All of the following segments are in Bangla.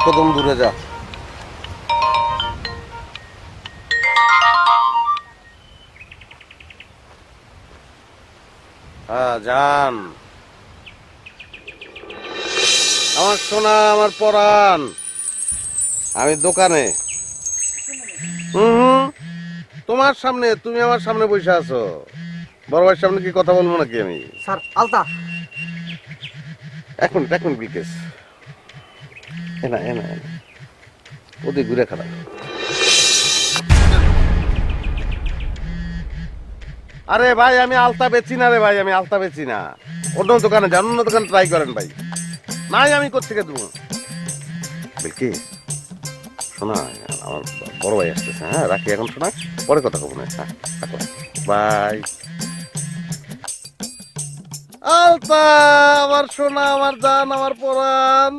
কদম দূরে যা। হ্যাঁ যান। আমার সোনা, আমার পরাণ, আমি দোকানে। হুম, তোমার সামনে, তুমি আমার সামনে বসে আছো। বড় ভাইয়ের সামনে কি কথা বলবো নাকি আমি? স্যার আলতা। এক মিনিট, এক মিনিট বিকেশ। এনা এনা এনা, ওদিক ঘুরে খারাপ। আরে ভাই, আমি আলতা বেচি না রে ভাই, আমি আলতা বেচি না। অন্য দোকানে যান, অন্য দোকানে ট্রাই করেন ভাই। নাই আমি কোত্থেকে দেবো? বিলকিস শোনা, আমার বড় ভাই আসতেছে। হ্যাঁ রাখি এখন, শোনা, পরে কথা কব না। হ্যাঁ রাখো, বাই। আলতা, আমার সোনা, আমার জান, আমার পরাণ।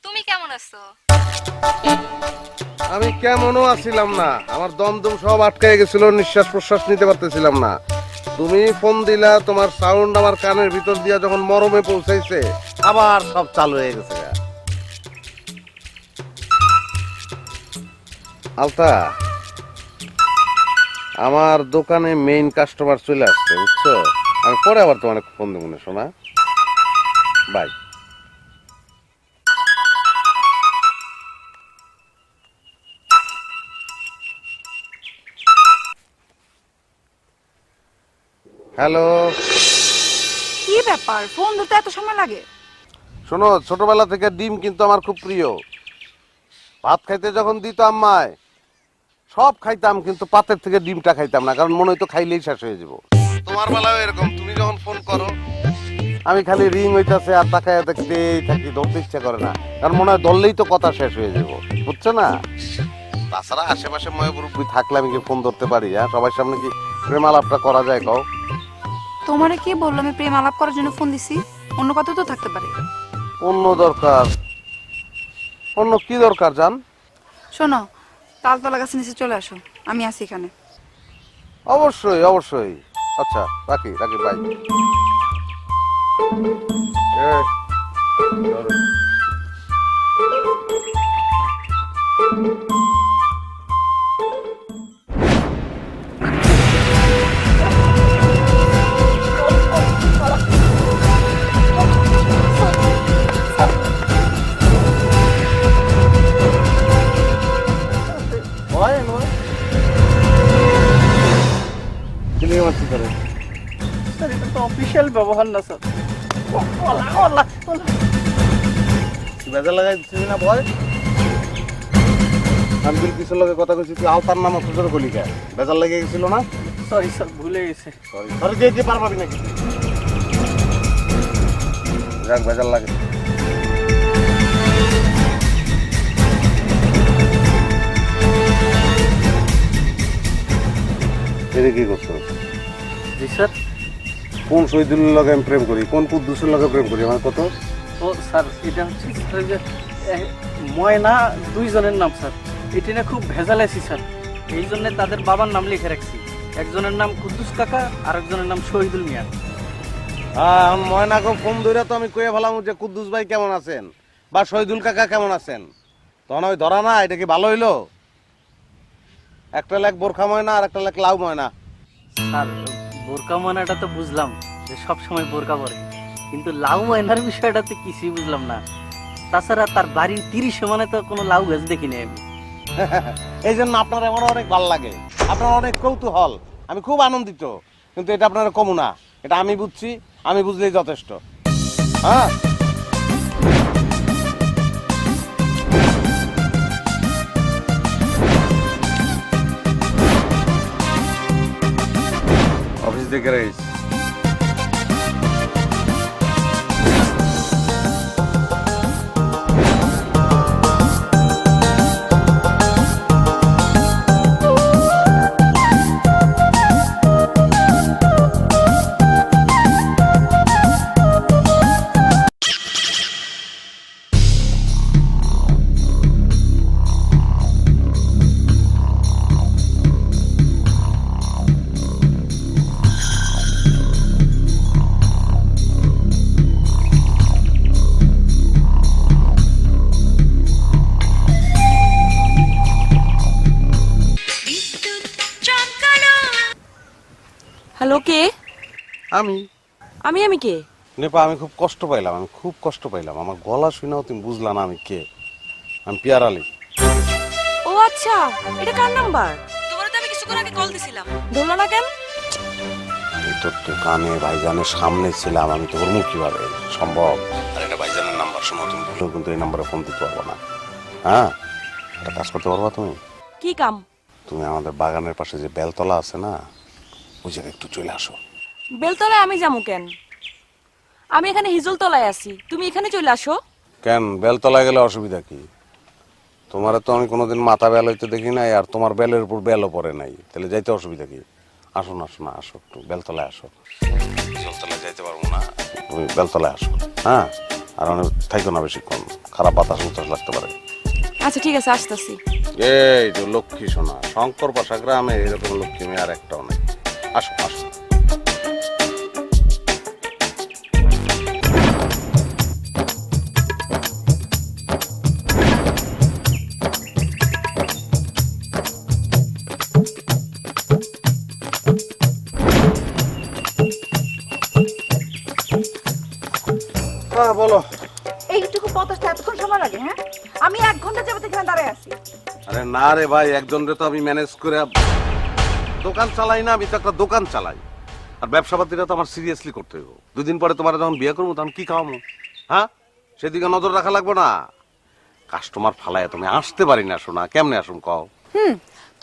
তুমি কেমন আছো? আমি কেমনও আছিলাম না, আমার দমদম সব আটকে গেছিল, নিঃশ্বাস প্রশ্বাস নিতে পারতেছিলাম না। তুমি ফোন দিলা, তোমার সাউন্ড আমার কানের ভিতর দিয়া যখন মরমে পৌঁছাইছে, আবার সব চালু হয়ে গেছে। আলতা, আমার দোকানে মেইন কাস্টমার চলে আসছে, বুঝছো? আমি পরে আবার তোমার ফোন দেবো না শোনা, বাই। হ্যালো। কি ব্যাপার, ফোন ধরতে এত সময় লাগে? শোনো, ছোটবেলা থেকে ডিম কিন্তু আমার খুব প্রিয়। ভাত খাইতে যখন দিত আম্মায়, সব খাইতাম, কিন্তু পাতের থেকে ডিমটা খাইতাম না, কারণ মনে হইতো খাইলেই শেষ হয়ে যাব। তোমার বেলাও এরকম, তুমি যখন ফোন করো আমি খালি রিং হইতাছে আর তাকায় দেখতেই থাকি, ধরতে ইচ্ছা করে না, কারণ মনে হয় ধরলেই তো কথা শেষ হয়ে যাব, বুঝছো না? তাছাড়া আশেপাশে ময়বুরুব্বি থাকলে আমি কি ফোন ধরতে পারি? হ্যাঁ, সবার সামনে কি প্রেম আলাপটা করা যায় কও? তোমারে কি বললো আমি প্রেম আলাপ করার জন্য ফোন দিছি? অন্য কথা তো থাকতে পারে। অন্য দরকার? অন্য কি দরকার জান? শোনো, তালতলা গাছের নিচে চলে আসো, আমি আছি এখানে। অবশ্যই অবশ্যই। আচ্ছা রাখি রাখি, বাই। এই, ধরো। স্যার এটা তো অফিসিয়াল ব্যবহার না স্যার। বেজার লাগাই দিচ্ছিস না ভয়? আমি কিসের লগে কথা কইছি, তুই আলতার নাম অসুযোগ গলি কে? বেজার লেগে গেছিল না? সরি স্যার, ভুলে গেছে। সরি সরি দিয়ে পারবি নাকি? যাক, বেজার লাগে। এটা কি করছো? জি স্যার। কোন শহীদুল্লাহ লগে আমি প্রেম করি, কোন কুদ্দুসের লগে প্রেম করি, আমার কত? ও স্যার, এটা হচ্ছে স্যার যে ময়না দুইজনের নাম স্যার। এটি না খুব ভেজাল আছি স্যার, এই জন্য তাদের বাবার নাম লিখে রাখছি। একজনের নাম কুদ্দুস কাকা আর একজনের নাম শহীদুল মিয়া। হ্যাঁ, ময়নাকে ফোন ধরে তো আমি কয়ে ফেলাম যে কুদ্দুস ভাই কেমন আছেন বা শহীদুল কাকা কেমন আছেন, তখন ওই ধরা না, এটা কি ভালো হইলো? একটা লেখ বোরখা ময়না আর একটা লেখ লাউ ময়না। স্যার বোরকা ময়নাটা তো বুঝলাম যে সব সময় বোরকা পরে, কিন্তু লাউ ময়নার বিষয়টা তো কিছুই বুঝলাম না। তাছাড়া তার বাড়ির 30 মানে তো কোনো লাউ গাছ দেখিনি আমি। এই জন্য আপনার আমার অনেক ভালো লাগে, আপনার অনেক কৌতূহল, আমি খুব আনন্দিত, কিন্তু এটা আপনার কমু না, এটা আমি বুঝছি, আমি বুঝলেই যথেষ্ট। হ্যাঁ, অফিস দেখে রয়েছি। হ্যালো, কে? আমি আমি কে? নেপা, আমি খুব কষ্ট পাইলাম, আমার গলা শুনেও তুমি বুঝলা না আমি কে। আমি পিয়ার আলী। ও আচ্ছা, এটা কার নাম্বার? তোমার তো আমি কিছুক্ষণ আগে কল দিছিলাম, ধরলো না কেন? আমি তোর দোকানে ভাইজানের সামনে ছিলাম, আমি তোর মুখ কিভাবে সম্ভব? আর এটা ভাইজানের নাম্বার, শোনো তুমি ভুলেও কিন্তু এই নাম্বারে ফোন দিতে পারবো না। হ্যাঁ, একটা কাজ করতে পারবা তুমি? কি কাম? তুমি আমাদের বাগানের পাশে যে বেলতলা আছে না, ওই জায়গায় একটু চলে আসো। বেলতলায় আমি যাবো কেন? আমি এখানে হিজলতলায় আছি, তুমি এখানে চলে আসো। কেন বেলতলায় গেলে অসুবিধা কি? তোমার তো আমি কোনোদিন মাথা বেল হইতে দেখি নাই, আর তোমার বেলের উপর বেলও পড়ে নাই, তাহলে যাইতে অসুবিধা কি? আসো না, আসো না, আসো একটু বেলতলায় আসো। হিজলতলায় যাইতে পারবো না, তুমি বেলতলায় আসো। হ্যাঁ, আর অনেক থাইকো না বেশিক্ষণ, খারাপ বাতাস উতাস লাগতে পারে। আচ্ছা ঠিক আছে, আসতেছি। এই যে লক্ষ্মী সোনা, শঙ্কর পাশা গ্রামে এরকম লক্ষ্মী মেয়ে আর একটাও নেই। আসো আসো। হ্যাঁ বলো। এইটুকু পথটা এতক্ষণ সময় লাগে? হ্যাঁ, আমি 1 ঘন্টা যাবত এখানে দাঁড়ায় আছি। আরে না রে ভাই, একজন রে তো আমি ম্যানেজ করে দোকান চালাই না, আমি তো একটা দোকান চালাই। আর ব্যবসা পাতিটা তো আমার সিরিয়াসলি করতে হবে। 2 দিন পরে তোমার যখন বিয়ে করবো তখন কি খাওয়াবো? হ্যাঁ, সেদিকে নজর রাখা লাগবে না? কাস্টমার ফালায় তুমি আসতে পারি না, শোনা কেমনে আসুন কও?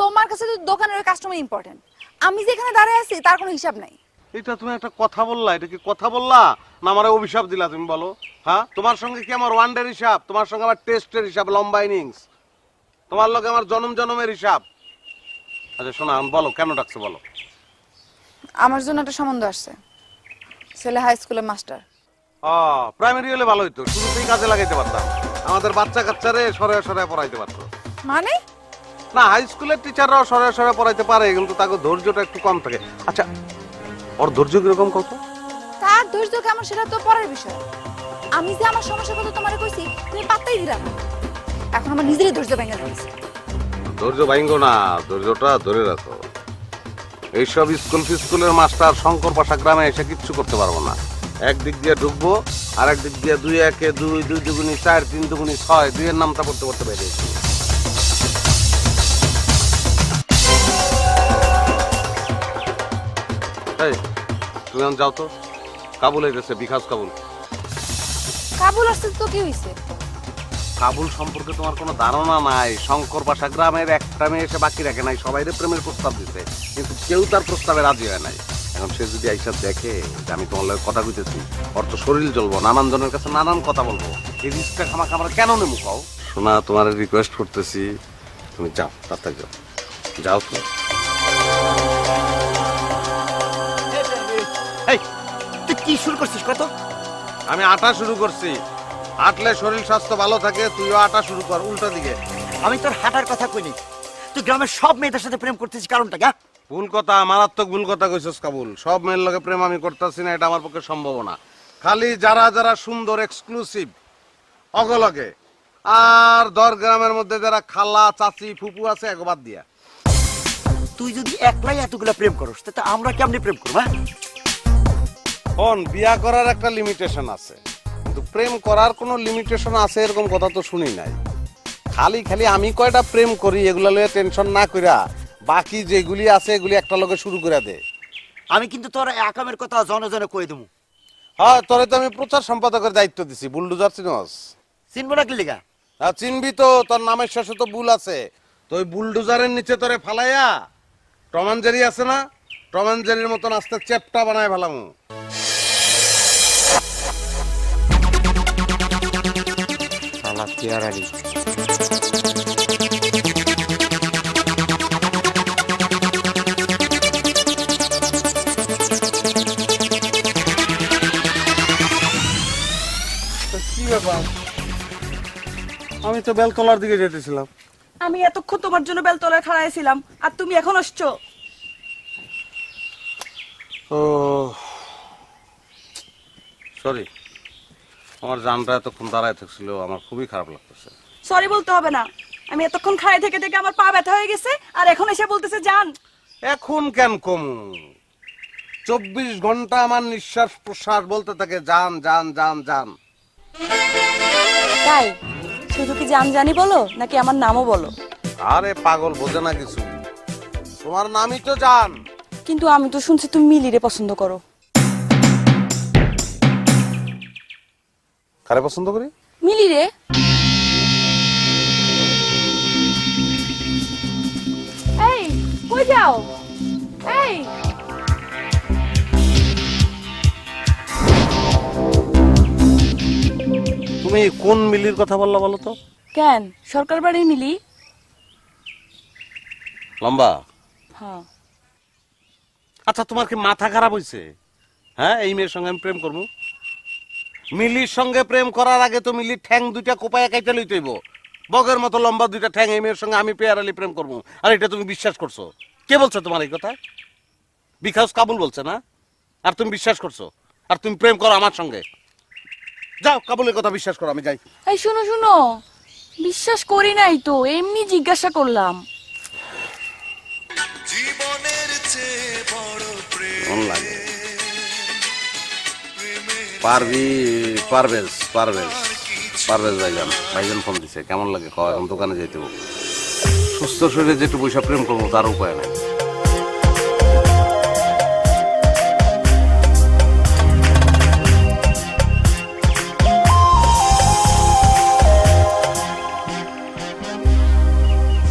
তোমার কাছে তো দোকানের কাস্টমার ইম্পর্টেন্ট, আমি যে এখানে দাঁড়ায় আছি তার কোনো হিসাব নাই। এটা তুমি একটা কথা বললা, এটা কি কথা বললা না আমার অভিশাপ দিলা তুমি বলো? হ্যাঁ, তোমার সঙ্গে কি আমার ওয়ানডের হিসাব? তোমার সঙ্গে আমার টেস্টের হিসাব, লম্বা ইনিংস। তোমার লগে আমার জনম জনমের হিসাব। আচ্ছা শোনা, বলো কেন ডাকছো বলো। আমার জন্য একটা সম্বন্ধ আসছে, ছেলে হাই স্কুলের মাস্টার। প্রাইমারি হলে ভালো হইতো, শুরুতেই কাজে লাগাইতে পারতাম। আমাদের বাচ্চা কাচ্চারে সরায় সরায় পড়াইতে পারতো। মানে না, হাই স্কুলের টিচাররাও সরায় সরায় পড়াইতে পারে, কিন্তু তাকে ধৈর্যটা একটু কম থাকে। আচ্ছা, ওর ধৈর্য কিরকম কত? তার ধৈর্য কেমন সেটা তো পরের বিষয়। আমি যে আমার সমস্যার কথা তোমারে কইছি, তুমি পাত্তাই দিলা না। এখন আমার নিজেরই ধৈর্য ভেঙে যাচ্ছে। ধৈর্য ভাঙ্গো না, ধৈর্যটা ধরে রাখো। এইসব স্কুলের মাস্টার শঙ্কর পাশা গ্রামে এসে কিচ্ছু করতে পারবো না। একদিক দিয়ে ঢুকবো, আর একদিক দিয়ে 2 একে 2, 2 দুগুনি 4, 3 দুগুনি 6, 2 এর নামটা পড়তে পড়তে বেরিয়েছি। এই তুমি এখন যাও তো, কাবুল হইতেছে, বিকাশ কাবুল। কাবুল আসছে তো কি হইছে? কাবুল সম্পর্কে তোমার কোনো ধারণা নাই। শঙ্কর পাশা গ্রামের একটা মেয়ে এসে বাকি রাখে নাই, সবাইরে প্রেমের প্রস্তাব দিতে, কিন্তু কেউ তার প্রস্তাবে রাজি হয় নাই। এখন সে যদি আইসা দেখে যে আমি তোমার লগে কথা কইতেছি, ওর তো শরীর জ্বলবো, নানান জনের কাছে নানান কথা বলবো। এই রিস্কটা খামাখা আমরা কেন নেবো কও? শোনা, তোমার রিকোয়েস্ট করতেছি, তুমি যাও, তাড়াতাড়ি যাও, যাও তো। এই তুই কি শুরু করছিস কত? আমি আটা শুরু করছি, হাঁটলে শরীর স্বাস্থ্য ভালো থাকে, তুইও আটা শুরু কর উল্টো দিকে। আমি তোর হাঁটার কথা কইনি, তুই গ্রামের সব মেয়েদের সাথে প্রেম করতেছিস, কারণটা কি? ভুল কথা, মারাত্মক ভুল কথা কইছস কাবুল। সব মেয়ের লগে প্রেম আমি করতেছি না, এটা আমার পক্ষে সম্ভব না। খালি যারা যারা সুন্দর এক্সক্লুসিভ অগলগে, আর 10 গ্রামের মধ্যে যারা খালা চাচি ফুপু আছে একবার দিয়া। তুই যদি একলাই এতগুলা প্রেম করস তাতে আমরা কেমনে প্রেম করবো? বিয়া করার একটা লিমিটেশন আছে, কিন্তু প্রেম করার কোনো লিমিটেশন আছে এরকম কথা তো শুনি নাই। খালি খালি আমি কয়টা প্রেম করি এগুলা লইয়া টেনশন না কইরা বাকি যেগুলি আছে এগুলি একটা লগে শুরু করে দে। আমি কিন্তু তোর একামের কথা জনে জনে কই দেবো। হ্যাঁ, তোরে তো আমি প্রচার সম্পাদকের দায়িত্ব দিছি। বুলডোজার চিনস? চিনবো না কি লিগা? চিনবি তো, তোর নামের শেষে তো বুল আছে। তো ওই বুলডোজারের নিচে তোরে ফালাইয়া টম এন্ড জেরি আছে না, টম এন্ড জেরির মতন আস্তে চেপটা বানায় ফেলামু। শালা পিয়ার আলী। কি ব্যাপার? আমি তো বেলতলার দিকে যেতেছিলাম। আমি এতক্ষণ তোমার জন্য বেলতলায় খাড়ায় ছিলাম, আর তুমি এখন আসছো। ও সরি, আমার জানটা এতক্ষণ দাঁড়ায় থাকছিল, আমার খুবই খারাপ লাগতেছে। সরি বলতে হবে না, আমি এতক্ষণ খাড়ায় থেকে থেকে আমার পা ব্যথা হয়ে গেছে, আর এখন এসে বলতেছে জান। এখন কেন কমু? 24 ঘন্টা আমার নিঃশ্বাস প্রশ্বাস বলতে থাকে জান জান জান জান। তাই শুধু কি জান জানি বলো নাকি আমার নামও বলো? আরে পাগল, বোঝে না কিছু। তোমার নামই তো জান। কিন্তু আমি তো শুনছি তুমি মিলিরে পছন্দ করো। কারে পছন্দ করি? মিলিরে। এই কই যাও? এই তুমি কোন মিলির কথা বললা বলো তো? কেন সরকার বাড়ির মিলি? লম্বা। হ্যাঁ। আচ্ছা, তোমার কি মাথা খারাপ হইছে? হ্যাঁ, এই মেয়ের সঙ্গে আমি প্রেম করবো? মিলির সঙ্গে প্রেম করার আগে তো মিলির ঠ্যাং দুইটা কোপায় কাইতে লইতে হইব। বগের মতো লম্বা দুইটা ঠ্যাং এই মেয়ের সঙ্গে আমি পেয়ারালি প্রেম করবো, আর এটা তুমি বিশ্বাস করছো? কে বলছো তোমার এই কথা? বিকাশ কাবুল বলছে না? আর তুমি বিশ্বাস করছো? আর তুমি প্রেম করো আমার সঙ্গে? যাও, কাবুলের কথা বিশ্বাস করো, আমি যাই। এই শুনো শুনো, বিশ্বাস করি নাই তো, এমনি জিজ্ঞাসা করলাম। কেমন লাগে? পারবি? পারভেজ পারভেজ পারভেজ ভাইজান ফোন দিছে। কেমন লাগে কও? এখন দোকানে যাইতে হবে। সুস্থ শরীরে যেটু পয়সা প্রেম করবো তার উপায় নাই।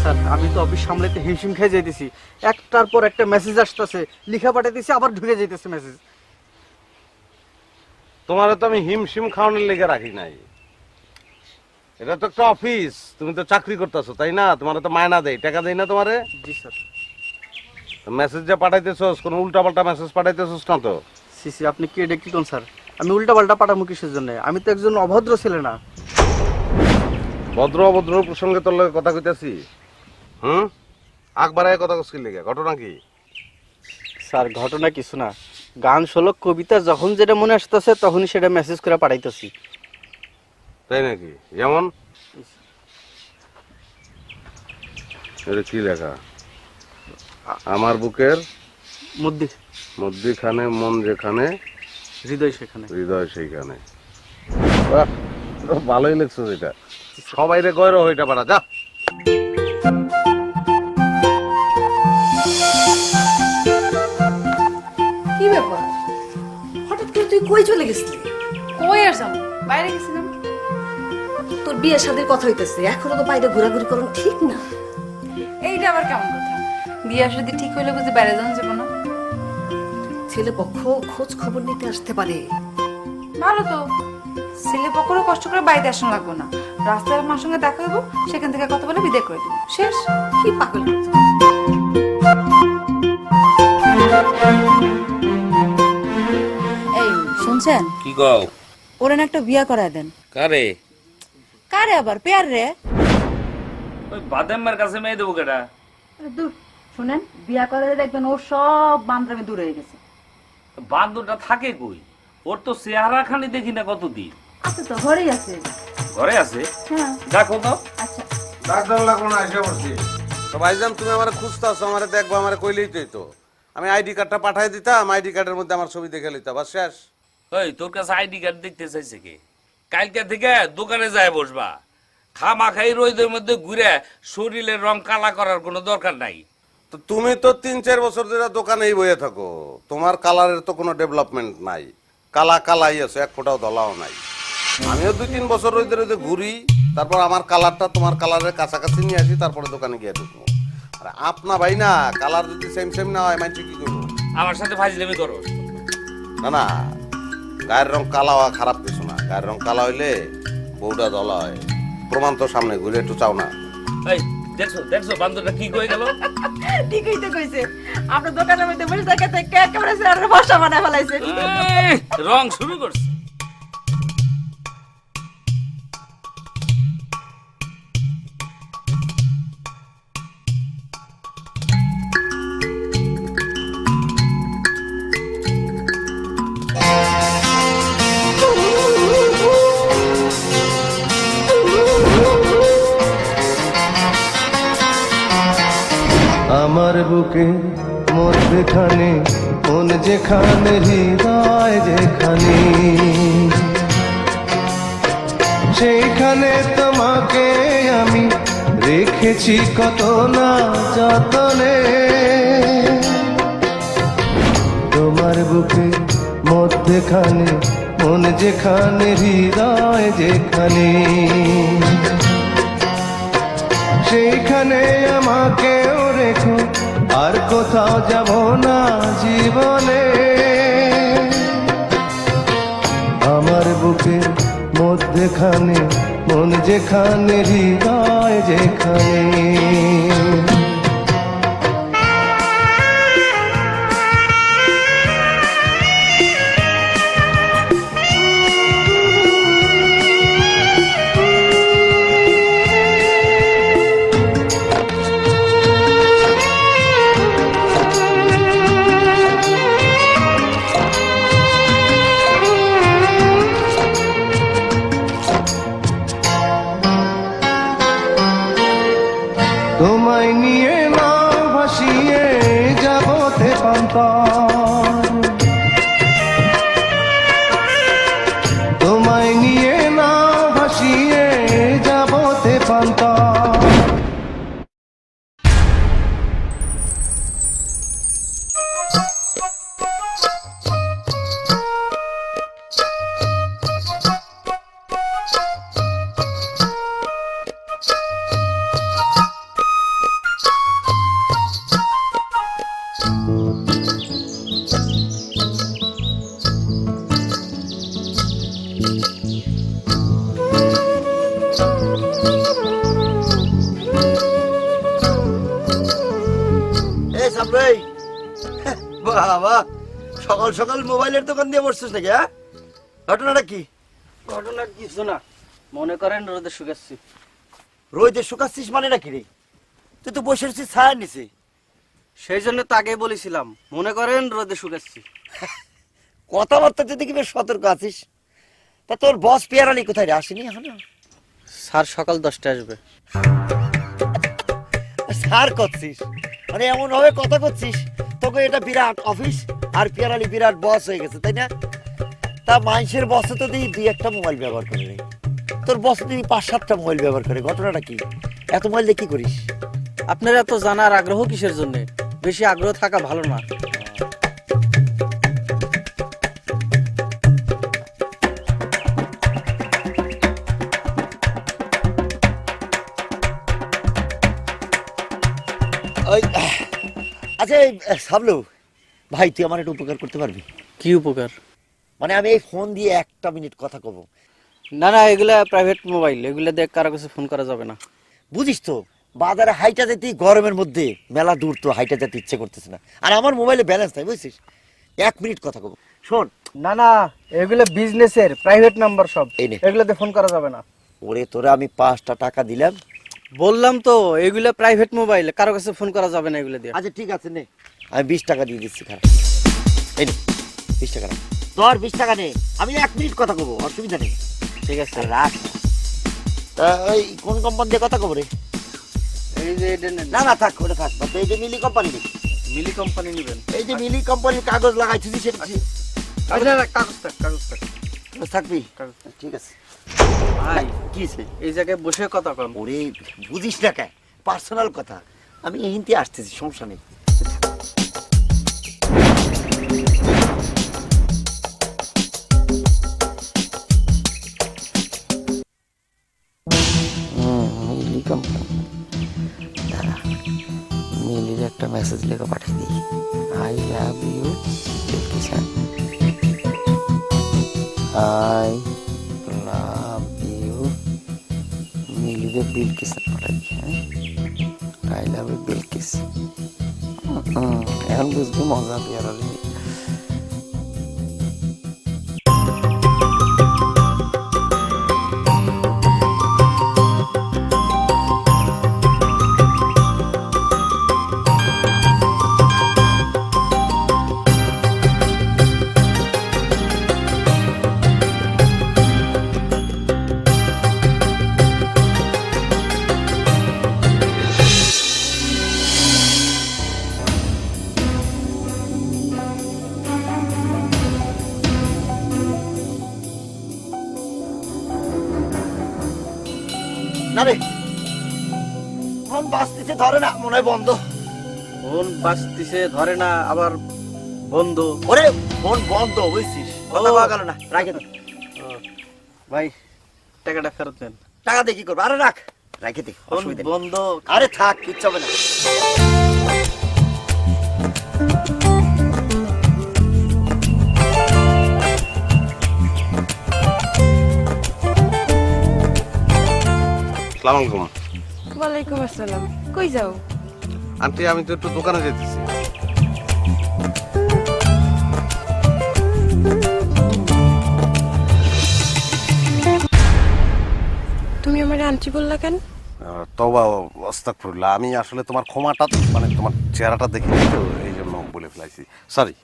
স্যার আমি তো অফিস সামলাইতে হিমশিম খেয়ে যাইতেছি, একটার পর একটা মেসেজ আসতেছে, লিখা পাঠাইতেছি, আবার ঢুকে যাইতেছে মেসেজ। তোমার তো আমি হিমশিম খাওয়ানোর লেগে রাখি নাই। এটা তো একটা অফিস, তুমি তো চাকরি করতেছো তাই না? তোমার তো মায়না দেয়, টাকা দেয় না তোমারে? জি স্যার। মেসেজ যে পাঠাইতেছস কোন উল্টা পাল্টা মেসেজ পাঠাইতেছস না তো? সিসি আপনি কি এটা কি কোন স্যার? আমি উল্টা পাল্টা পাঠাবো কিসের জন্য? আমি তো একজন অভদ্র ছেলে না। ভদ্র অভদ্র প্রসঙ্গে তোর লগে কথা কইতাছি। আকবারায় কথা কইছিস লেগে, ঘটনা কি? স্যার ঘটনা কিছু না, গান শোলক কবিতা যখন যেটা মনে আসতেছে তখনই সেটা মেসেজ করে পাঠাইতেছি। তাই নাকি? যেমন এটা কি লেখা? আমার বুকের মধ্যে মধ্যখানে মন যেখানে, হৃদয় সেখানে। হৃদয় সেইখানে। বাহ, তো ভালোই লিখছো এটা। সবাই রে গয়রো হইটা পারা যা। কি ব্যাপার? হঠাৎ করে তুই কই চলে গেছিলি? কই আর যাবো, বাইরে গেছিলাম। তোর বিয়ে শাদীর কথা হইতেছে, এখনো তো বাইরে ঘোরাঘুরি করুন ঠিক না। এইটা আবার কেমন কথা? বিয়ে যদি ঠিক হইলে বুঝি বাইরে যাওয়া যাবো না? ছেলে পক্ষ খোঁজ খবর নিতে আসতে পারে। ভালো তো, ছেলে পক্ষরও কষ্ট করে বাড়িতে আসন লাগবো না, রাস্তায় আমার সঙ্গে দেখা হইব, সেখান থেকে কথা বলে বিদায় করে দিব, শেষ। কি পাগল কথা। এই শুনছেন? কি কও? ওরে না একটা বিয়া করায় দেন। কারে? কারে আবার? পেয়ার রে। ওই বাদাম্মার কাছে মেয়ে দেবো কেটা? দূর শুনেন, বিয়া করালে দেখবেন ওর সব বান্ধবী দূর হয়ে গেছে। বান্দরটা থাকে কই? ওর তো চেহারা খানি দেখি না কতদিন। আচ্ছা তো ঘরেই আছে। ঘরে আছে? হ্যাঁ দেখো তো। আচ্ছা। ডাক্তার লাগলো না, এসে পড়ছি। তো ভাইজান তুমি আমার খুঁজতেছো, আমারে দেখবো, আমারে কইলেই তো আমি আইডি কার্ডটা পাঠাই দিতাম, আইডি কার্ডের মধ্যে আমার ছবি দেখে লইতাম, বাস শেষ। ওই তোর কাছে আইডি কার্ড দেখতে চাইছে কে? কালকে থেকে দোকানে যায় বসবা। খামা খাই রোদের মধ্যে ঘুরে শরীরের রং কালা করার কোনো দরকার নাই। তো তুমি তো 3-4 বছর ধরে দোকানেই বইয়ে থাকো, তোমার কালারের তো কোনো ডেভেলপমেন্ট নাই। কালা কালাই আছে, এক ফোঁটাও ধলাও নাই। আমিও 2-3 বছর রোদে রোদে ঘুরি, তারপর আমার কালারটা তোমার কালারের কাছাকাছি নিয়ে আসি, তারপরে দোকানে গিয়ে ঢুকবো। আর আপনা ভাই না, কালার যদি সেম সেম না হয় মাইন্ড কি করবো? আমার সাথে ফাজলামি করো না না, গায়ের রং কালা হওয়া খারাপ কিছু না। গায়ের রং কালা হইলে বউটা ধলা হয়, প্রমাণ তো সামনে, ঘুরে একটু চাও না? এই দেখছো দেখছো বান্দরটা কি কয়ে গেল? ঠিকই তো কইছে, আপনার দোকানের মধ্যে বসে থাকে থেকে একেবারে চেহারা বর্ষা বানায় ফেলাইছে। রং শুরু করছে। আমার বুকে মধ্যখানে মন যেখানে হৃদয় যেখানে, সেইখানে তোমাকে আমি রেখেছি কত না যতনে। তোমার বুকে মধ্যখানে মন যেখানে হৃদয় যেখানে, সেইখানে আমাকেও রেখো, আর কোথাও যাব না জীবনে। আমার বুকে মধ্যখানে মন যেখানে হৃদয় যেখানে। তোমায় নিয়ে নাও ভাসিয়ে যাব তেপান্তর, তোমায় নিয়ে নাও ভাসিয়ে যাব তেপান্তর। এই সামরাই, বাবা সকাল সকাল মোবাইলের দোকান দিয়ে বসছিস নাকি? হ্যাঁ, ঘটনাটা কি? ঘটনা কিছু না, মনে করেন রোদে শুকাচ্ছি। রোদে শুকাচ্ছিস মানে নাকি রে? তুই তো বসে রয়েছিস ছায়ার নিচে। সেই জন্য তো আগে বলেছিলাম, মনে করেন রোদে শুকাচ্ছি। কথাবার্তা যদি কি বেশ সতর্ক আছিস। তা তোর বস পিয়ারালি কোথায় রে? আসেনি এখনো? স্যার সকাল 10টায় আসবে। স্যার করছিস মানে এমন ভাবে কথা করছিস তোকে এটা বিরাট অফিস আর পিয়ারালি বিরাট বস হয়ে গেছে, তাই না? তা মানুষের বসে তো দুই একটা মোবাইল ব্যবহার করে রে, তোর বস তুই 5-7টা মোবাইল ব্যবহার করে। ঘটনাটা কি? এত মোবাইল দিয়ে কি করিস? আপনার এত জানার আগ্রহ কিসের জন্য? বেশি আগ্রহ থাকা ভালো না। ওই আচ্ছা সাবলু ভাই, তুই আমার একটু উপকার করতে পারবি? কি উপকার? মানে আমি এই ফোন দিয়ে 1 মিনিট কথা কব। না না, এগুলা প্রাইভেট মোবাইল, এগুলা দিয়ে কারো কাছে ফোন করা যাবে না। বুঝিস তো, বাজারে হাইটা যেতে গরমের মধ্যে মেলা দূর, তো হাইটা যেতে ইচ্ছে করতেছে না। আর আমার মোবাইলে ব্যালেন্স নাই, বুঝছিস? 1 মিনিট কথা কব। শোন না না, এগুলো বিজনেসের প্রাইভেট নাম্বার সব, এই নে। এগুলোতে ফোন করা যাবে না। ওরে তোরা আমি 5টা টাকা দিলাম। বললাম তো এগুলো প্রাইভেট মোবাইল, কারো কাছে ফোন করা যাবে না এগুলো দিয়ে। আচ্ছা ঠিক আছে নে, আমি 20 টাকা দিয়ে দিচ্ছি। খারাপ এই নে 20 টাকা রাখ। তোর 20 টাকা নে, আমি 1 মিনিট কথা কব, অসুবিধা নেই। ঠিক আছে, রাখ। তা ওই কোন কোম্পানি দিয়ে কথা কব রে? এই যে এটা নেন। না না থাক, ওটা থাক। তো এই যে মিলি কোম্পানি নেই, মিলি কোম্পানি নেবেন? এই যে মিলি কোম্পানির কাগজ লাগাইছিস সেটা আচ্ছা কাগজ থাক, কাগজ থাক। থাকবি? কাগজ থাক। ঠিক আছে ভাই কি আছে? এই জায়গায় বসে কথা কম। ওরে বুঝিস না কে, পার্সোনাল কথা। আমি হিন্দি আসতেছি, সমস্যা নেই। মিলি কোম্পানি, দাঁড়া মিলির একটা মেসেজ লিখে পাঠিয়ে দিই। I love you Kishan, I love you মিলিরে বিলকিস পাঠাই। হ্যাঁ, আই লাভ ইউ বিলকিস। এখন বুঝবি মজা পিয়ারালি। না রে, ফোন বাজতেছে, ধরে না, মনে হয় বন্ধ। ফোন বাজতিছে, ধরে না, আবার বন্ধ। ওরে ফোন বন্ধ, বুঝছিস, কথা পাওয়া গেল না, রাখে দে। ভাই টাকাটা ফেরত দেন। টাকা দিয়ে কি করবো? আরে রাখ, রাখে দে, ফোন অসুবিধা নেই। বন্ধ। আরে থাক, কিচ্ছু হবে না। আসসালামু আলাইকুম। ওয়ালাইকুম আসসালাম। কই যাও? আন্টি আমি তো একটু দোকানে যেতেছি। তুমি আমার আন্টি বললা কেন? তবা আস্তাগফিরুল্লাহ, আমি আসলে তোমার ক্ষমাটা মানে তোমার চেহারাটা দেখিনি তো এই জন্য বলে ফেলাইছি, সরি।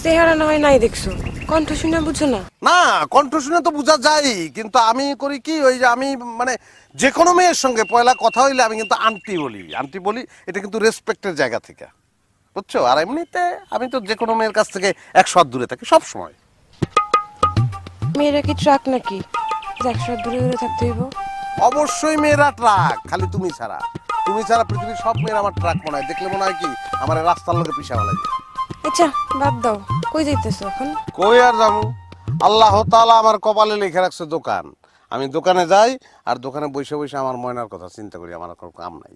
চেহারা না হয় নাই দেখছো, কণ্ঠ শুনে বুঝো না? না, কণ্ঠ শুনে তো বোঝা যায়, কিন্তু আমি করি কি ওই যে আমি মানে যে কোনো মেয়ের সঙ্গে পয়লা কথা হইলে আমি কিন্তু আন্টি বলি, এটা কিন্তু রেসপেক্টের জায়গা থেকে, বুঝছো? আর এমনিতে আমি তো যে কোনো মেয়ের কাছ থেকে 100 হাত দূরে থাকি সব সময়। মেয়েরা কি ট্রাক নাকি যে 100 হাত দূরে দূরে থাকতে হইব? অবশ্যই মেয়েরা ট্রাক, খালি তুমি ছাড়া পৃথিবীর সব মেয়েরা আমার ট্রাক মনে হয়, দেখলে মনে হয় কি আমার রাস্তার লোকে পিছা লাগে। আচ্ছা বাদ দাও, কই যাইতেছো এখন? কই আর যাবো, আল্লাহ তাআলা আমার কপালে লিখে রাখছে দোকান, আমি দোকানে যাই আর দোকানে বসে বসে আমার ময়নার কথা চিন্তা করি, আমার কোনো কাম নাই।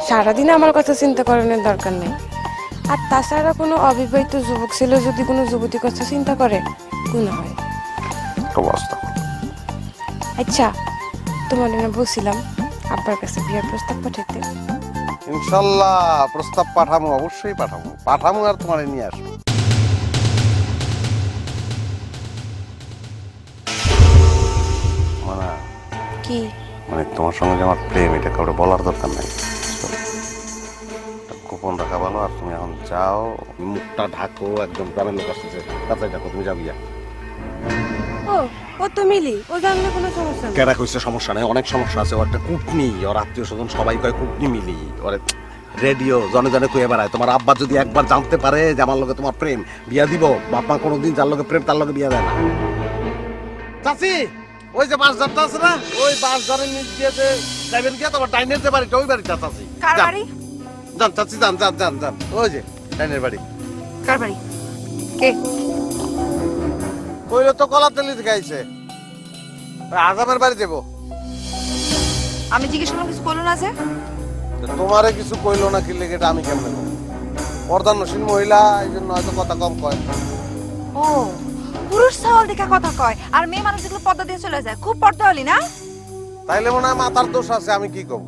সারাদিন আমার কথা চিন্তা করানোর দরকার নেই। আর তাছাড়া কোনো অবিবাহিত যুবক ছিল যদি কোনো যুবতীর কথা চিন্তা করে গুনাহ হয়। অবস্থা আচ্ছা তোমার না বলছিলাম আব্বার কাছে বিয়ার প্রস্তাব পাঠাইতে? ইনশাল্লাহ প্রস্তাব পাঠামো, অবশ্যই পাঠামো আর তোমার নিয়ে আসবো। মানে কি? মানে তোমার সঙ্গে যে আমার প্রেম, এটা কাউকে বলার দরকার নাই, গোপন রাখা ভালো। আর তুমি এখন যাও, মুখটা ঢাকো, একদম গ্রামের লোক আসতেছে, কাছে ঢাকো, তুমি যাবি। ও তো মিলি, ও জানলে কোনো সমস্যা নেই। কেডা কইছে সমস্যা নেই? অনেক সমস্যা আছে। ওর একটা কুটনি, ওর আত্মীয় স্বজন সবাই কয় কুটনি মিলি, ওরে রেডিও জনে জনে কয়ে বেড়ায়। তোমার আব্বা যদি একবার জানতে পারে যে আমার লগে তোমার প্রেম, বিয়া দিব? বাপ মা কোনোদিন যার লগে প্রেম তার লগে বিয়া দেয় না। চাচি, ওই যে বাসঝাড়টা আছে না, ওই বাসঝাড়ের নিচ দিয়ে যে যাইবেন গিয়া তোমার ডাইনের যে বাড়িটা, ওই বাড়িটা চাচি। কার যান, বাড়ি? যান চাচি, যান যান যান যান, ওই যে ডাইনের বাড়ি। কার বাড়ি? কে? কইলে তো কলাতলি থেকে আইছে, আজামের বাড়ি যাবো। আমি জিজ্ঞেস করলাম, কিছু করলো না যে? তোমারে কিছু কইলো না, কি লেগে এটা আমি কেমনে কম? পর্দানসীন মহিলা, এই জন্য হয়তো কথা কম কয়। ও, পুরুষ ছাওয়াল দেখে কথা কয়, আর মেয়ে মানুষ দেখলে পর্দা দিয়ে চলে যায়। খুব পর্দা হলি না? তাইলে মনে হয় মাথার দোষ আছে, আমি কি কব?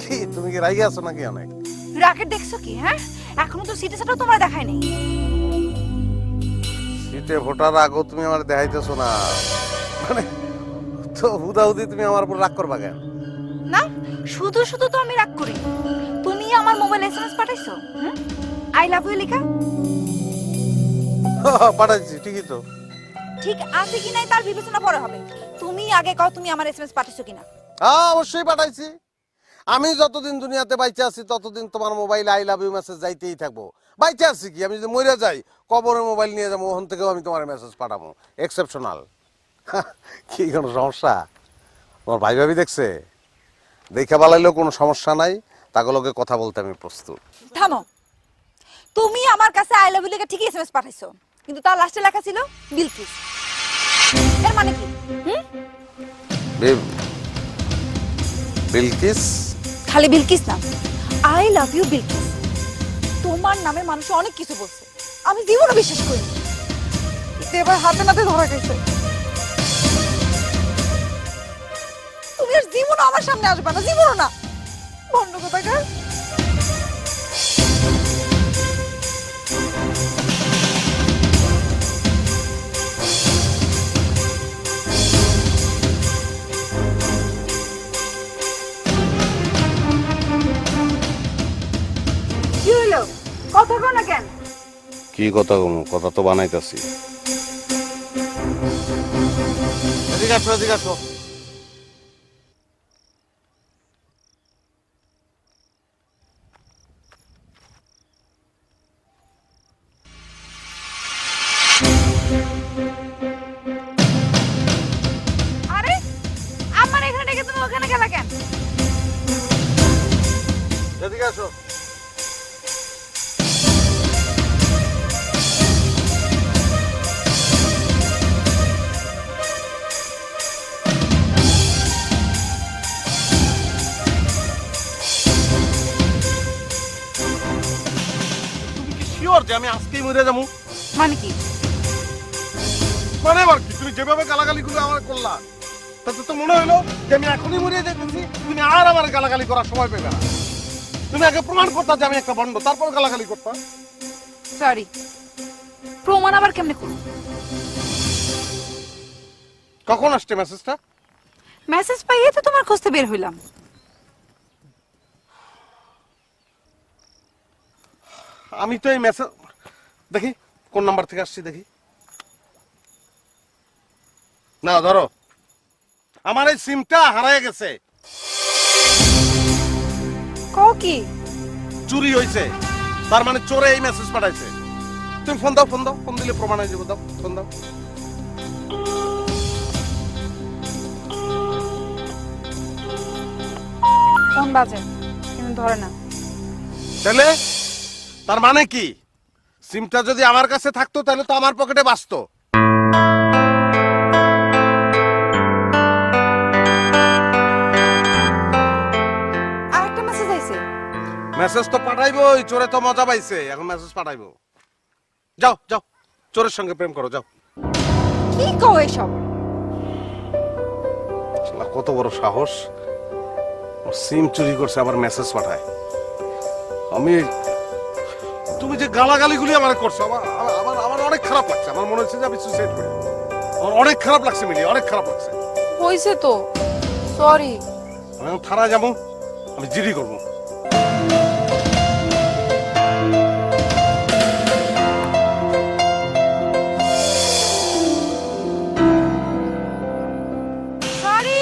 কি তুমি কি রাগি আছো নাকি অনেক? রাকেট দেখছো কি? হ্যাঁ, এখনো তো সিটে সাটাও তোমার দেখায় নেই। সিটে ভোটার আগেও তুমি আমার দেখাইতেছো না, মানে তো হুদাহুদি তুমি আমার উপর রাগ করবা কেন? না, শুধু শুধু তো আমি রাগ করি। তুমি আমার মোবাইলে এসএমএস পাঠাইছো, আই লাভ ইউ লেখা। পাঠাইছি, ঠিকই তো। ঠিক আছে কি নাই তার বিবেচনা পরে হবে। তুমি আগে কও তুমি আমার এসএমএস পাঠাইছো কিনা। হ্যাঁ অবশ্যই পাঠাইছি। আমি যতদিন দুনিয়াতে বাইচে আছি ততদিন তোমার মোবাইলে আই লাভ ইউ মেসেজ যাইতেই থাকবো। বাইচে আছি কি, আমি যদি মরে যাই কবরে মোবাইল নিয়ে যাবো, ওখান থেকেও আমি তোমার মেসেজ পাঠাবো। এক্সেপশনাল। কি কোনো সমস্যা? তোমার ভাই ভাবি দেখছে, দেখে বালাইলেও কোনো সমস্যা নাই, তাগুলোকে কথা বলতে আমি প্রস্তুত। থামো, তুমি আমার কাছে আই লাভ ইউ লেখা ঠিকই এসএমএস পাঠাইছো, কিন্তু তার লাস্টে লেখা ছিল বিলকিস। এর মানে কি? বিলকিস? খালি বিলকিস না, আই লাভ ইউ বিলকিস। তোমার নামে মানুষ অনেক কিছু বলছে, আমি জীবনে বিশ্বাস করি। এবার হাতে নাতে ধরা গেছে। তুমি আর জীবনও আমার সামনে আসবে না, জীবনও না। বন্ধ কোথাকার। কি হইলো? কথা কও না কেন? কি কথা কমু? কথা তো বানাইতাছি। এদিকে আসো, এদিকে আসো। আরে আমার এখানে ডেকে এদিকে আসো। তুমি কি শিওর যে আমি আজকেই মরে যাবো? মানে কি? মানে আবার কি? তুমি যেভাবে গালাগালিগুলো আমার করলা তাতে তো মনে হলো যে আমি এখনই মরে যেতেছি, তুমি আর আমার গালাগালি করার সময় পেবে না। তুমি আগে প্রমাণ করতা যে আমি একটা বন্ড, তারপর গালাগালি করতা। সরি, প্রমাণ আবার কেমনে করব? কখন আসছে মেসেজটা? মেসেজ পাইয়ে তো তোমার খুঁজতে বের হইলাম। আমি তো এই মেসেজ দেখি কোন নাম্বার থেকে আসছি দেখি। না ধরো, আমার এই সিমটা হারায় গেছে। কও কি? চুরি হয়েছে, তার মানে চোরে এই মেসেজ পাঠাইছে। তুমি ফোন দাও, ফোন দাও, ফোন দিলে প্রমাণ হয়ে যাবে। দাও ফোন দাও। ফোন বাজে কিন্তু ধরে না। তাহলে তার মানে কি? সিমটা যদি আমার কাছে থাকতো তাহলে তো আমার পকেটে বাঁচতো। আরেকটা মেসেজ আইছে। মেসেজ তো পাঠাইবো, চোরে তো মজা পাইছে, এখন মেসেজ পাঠাইবো। যাও যাও, চোরের সঙ্গে প্রেম করো, যাও। কি কও এসব? শালা কত বড় সাহস, সিম চুরি করছে আবার মেসেজ পাঠায়। আমি তুমি যে গালাগালিগুলি আমার করছো, আমার আমার আমার অনেক খারাপ লাগছে। আমার মনে হচ্ছে যে আমি সুইসাইড করি। আমার অনেক খারাপ লাগছে মিলি, অনেক খারাপ লাগছে। হইছে তো, সরি। আমি এখন থানায় যাবো, আমি জিডি করবো। সরি।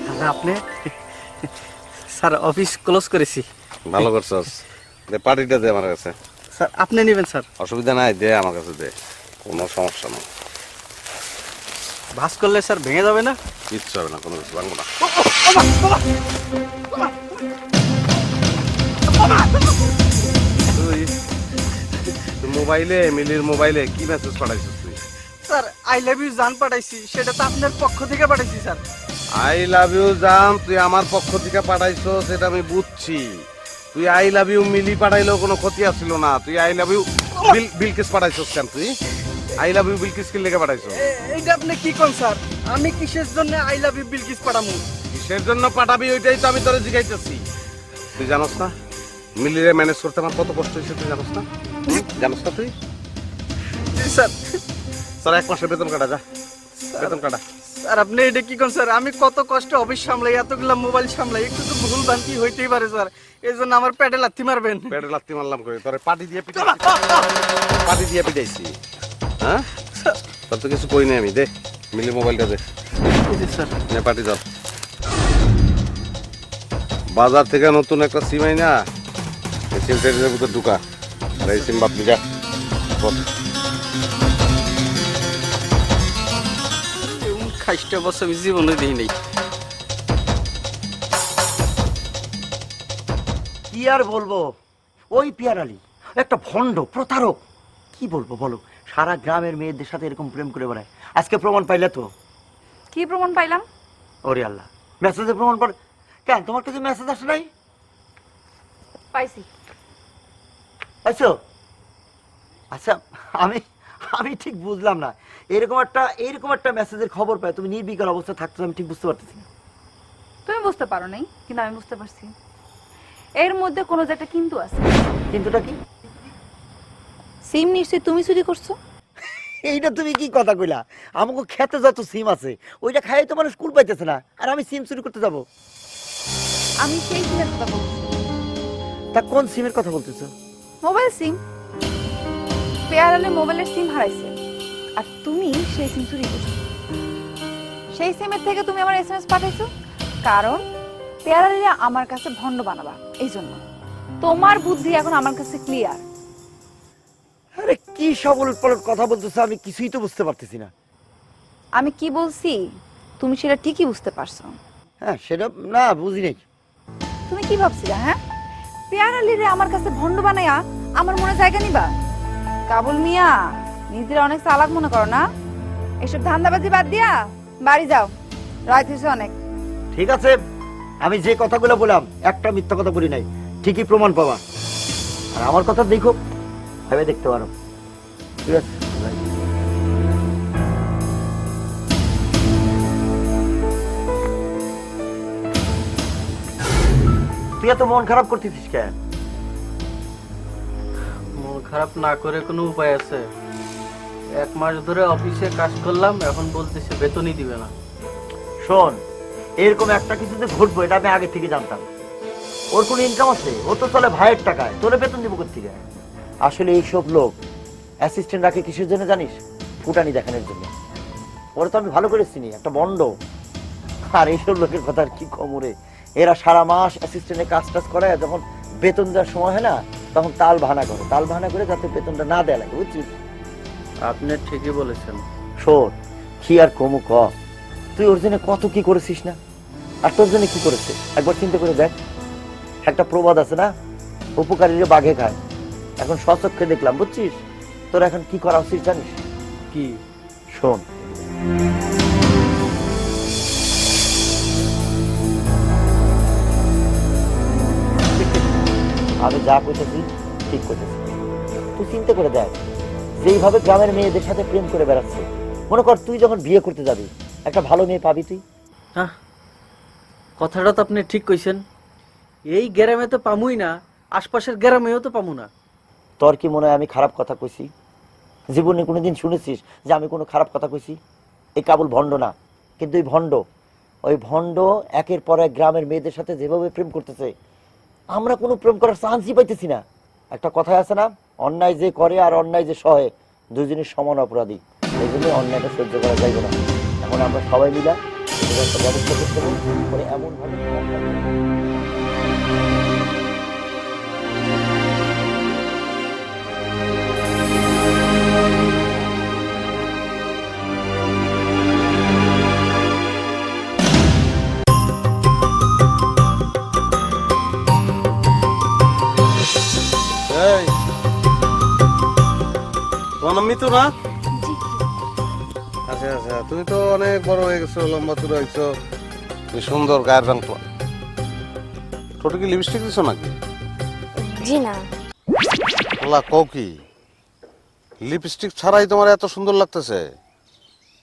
স্যার আপনি, স্যার অফিস ক্লোজ করেছি। ভালো করছস, দে পার্টিটা দে আমার কাছে। স্যার আপনি নেবেন স্যার? অসুবিধা নাই, দে আমার কাছে দে, কোনো সমস্যা নেই। ভাস করলে স্যার ভেঙে যাবে না? কিচ্ছু হবে না, কোনো কিছু ভাঙবো না। তুই মোবাইলে, মিলির মোবাইলে কি মেসেজ পাঠাইছিস তুই? স্যার আই লাভ ইউ জান পাঠাইছি, সেটা তো আপনার পক্ষ থেকে পাঠাইছি স্যার। আই লাভ ইউ জান তুই আমার পক্ষ থেকে পাঠাইছো সেটা আমি বুঝছি। তুই আই লাভ ইউ মিলি পাঠাইলেও কোনো ক্ষতি আসছিল না। তুই আই লাভ ইউ বিলকিস পাঠাইছস কেন? তুই আই লাভ ইউ বিলকিস কি লেগে পাঠাইছো? এইটা আপনি কি কোন স্যার? আমি কিসের জন্য আই লাভ ইউ বিলকিস পাঠামু? কিসের জন্য পাঠাবি ওইটাই তো আমি তোরে জিজ্ঞাইতেছি। তুই জানোস না মিলিরে ম্যানেজ করতে আমার কত কষ্ট হয়েছে? তুই জানোস না? জানোস না তুই? জি স্যার। স্যার 1 মাসের বেতন কাটা, যা বেতন কাটা। স্যার আপনি এটা কি কোন স্যার? আমি কত কষ্ট অফিস সামলাই, এতগুলা মোবাইল সামলাই, একটু তো ভুল ভ্রান্তি হইতেই পারে স্যার। এই জন্য আমার পেটে লাথি মারবেন? পেটে লাথি মারলাম করে তোরে পাটি দিয়ে পিটাইছি, পাটি দিয়ে পিটাইছি। হ্যাঁ তোর তো কিছু কই নাই আমি। দে মিলি মোবাইলটা দে। জি স্যার। নে পাটি ধর। বাজার থেকে নতুন একটা সিম আই না, এই সিম ট্রেনের ভিতর ঢুকা, আর এই সিম বাদ যা। খাইস্টা বস আমি জীবনে দিই নাই। কি আর বলবো, ওই পিয়ার আলী একটা ভণ্ড প্রতারক। কি বলবো বলো, সারা গ্রামের মেয়েদের সাথে এরকম প্রেম করে বেড়ায়। আজকে প্রমাণ পাইলে তো? কি প্রমাণ পাইলাম? ওরে আল্লাহ, মেসেজে প্রমাণ পড়ে। কেন তোমার কাছে মেসেজ আসে নাই? পাইছি। আচ্ছা আচ্ছা, আমি আমি ঠিক বুঝলাম না। এরকম একটা মেসেজের খবর পাই তুমি নির্বিকার অবস্থা থাকতো, আমি ঠিক বুঝতে পারতেছি না। তুমি বুঝতে পারো নাই, কিন্তু আমি বুঝতে পারছি। এর মধ্যে কোনো যে একটা কিন্তু আছে। কিন্তুটা কি? সিম নিশ্চয়ই তুমি চুরি করছো। এইটা তুমি কি কথা কইলা? আমাকে খেতে যত সিম আছে ওইটা খাই তো মানুষ কুল পাইতেছে না, আর আমি সিম চুরি করতে যাব? আমি সেই সিমের কথা বলছি। তা কোন সিমের কথা বলতেছো? মোবাইল সিম। পেয়ারালে মোবাইলের সিম হারাইছে, আর তুমি সেই সিম চুরি করছো। সেই সিমের থেকে তুমি আমার এসএমএস পাঠাইছো? কারণ পেয়ারা লিলা আমার কাছে ভন্ড বানাবা, এই জন্য। তোমার বুদ্ধি এখন আমার কাছে ক্লিয়ার। আরে কি সব উলটপালট কথা বলতেছো, আমি কিছুই তো বুঝতে পারতেছি না। আমি কি বলছি তুমি সেটা ঠিকই বুঝতে পারছো। হ্যাঁ সেটা না বুঝি নাই। তুমি কি ভাবছিলা? হ্যাঁ, পেয়ারা লিরে আমার কাছে ভন্ড বানাইয়া আমার মনে জায়গা নিবা? কাবুল মিয়া, নিজের অনেক চালাক মনে করো না? এসব ধান্দাবাজি বাদ দিয়া বাড়ি যাও, রাত হয়েছে অনেক। ঠিক আছে, আমি যে কথাগুলো বললাম একটা মিথ্যা কথা বলি নাই, ঠিকই প্রমাণ পাবা। আর আমার কথা দেখো, ভেবে দেখতে পারো। ঠিক আছে, তুই এত মন খারাপ করতেছিস কেন? মন খারাপ না করে কোনো উপায় আছে? 1 মাস ধরে অফিসে কাজ করলাম, এখন বলতেছে বেতনই দিবে না। শোন, এরকম একটা কিছু যে ঘটবো এটা আমি আগে থেকে জানতাম। ওর কোনো ইনকাম আছে? ও তো চলে ভাইয়ের টাকায়, তোরে বেতন দিব কোথেকে? আসলে এইসব লোক অ্যাসিস্ট্যান্ট রাখে কিসের জন্য জানিস? ফুটানি দেখানোর জন্য। ওরা তো আমি ভালো করে চিনি, একটা বন্ড। আর এইসব লোকের কথা আর কি খবরে, এরা সারা মাস অ্যাসিস্ট্যান্টে কাজ টাজ করে, যখন বেতন দেওয়ার সময় হয় না তখন তাল ভানা করে যাতে বেতনটা না দেয়া লাগে, বুঝছিস? আপনি ঠিকই বলেছেন। শোন, কি আর কমু ক, তুই ওর জন্য কত কি করেছিস না, আর তোর জন্য কি করেছে একবার চিন্তা করে দেখ। একটা প্রবাদ আছে না, উপকারীরা বাঘে খায়। এখন সচক্ষে দেখলাম, বুঝছিস? তোর এখন কি করা উচিত জানিস? কি? শোন, আমি যা কইতেছি ঠিক কইতেছি। তুই চিন্তা করে দেখ, যেইভাবে গ্রামের মেয়েদের সাথে প্রেম করে বেড়াচ্ছে, মনে কর তুই যখন বিয়ে করতে যাবি একটা ভালো মেয়ে পাবি তুই? হ্যাঁ, কথাটা তো আপনি ঠিক কইছেন। এই গ্রামে তো পামুই না, আশপাশের গ্রামেও তো পামু না। তোর কি মনে হয় আমি খারাপ কথা কইছি? জীবনে কোনোদিন শুনেছিস যে আমি কোনো খারাপ কথা কইছি? এই কাবুল ভণ্ড না, কিন্তু এই ভণ্ড, ওই ভণ্ড একের পর এক গ্রামের মেয়েদের সাথে যেভাবে প্রেম করতেছে, আমরা কোনো প্রেম করার চান্সই পাইতেছি না। একটা কথাই আছে না, অন্যায় যে করে আর অন্যায় যে সহে, দুজনের সমান অপরাধী। এই জন্য অন্যায়টা সহ্য করা যাইবে না। এখন আমরা সবাই মিলা এটার একটা ব্যবস্থা করতে হবে, করে এমন ভাবে এই, তোমার নাম মিতু না? আচ্ছা আচ্ছা, তুমি তো অনেক বড় হয়ে গেছো, লম্বা চূড়া হয়েছো, তুমি সুন্দর, গায়ের রং তো। ঠোঁটে কি লিপস্টিক দিছো নাকি? জি না। ওলা কও কি, লিপস্টিক ছাড়াই তোমার এত সুন্দর লাগতেছে?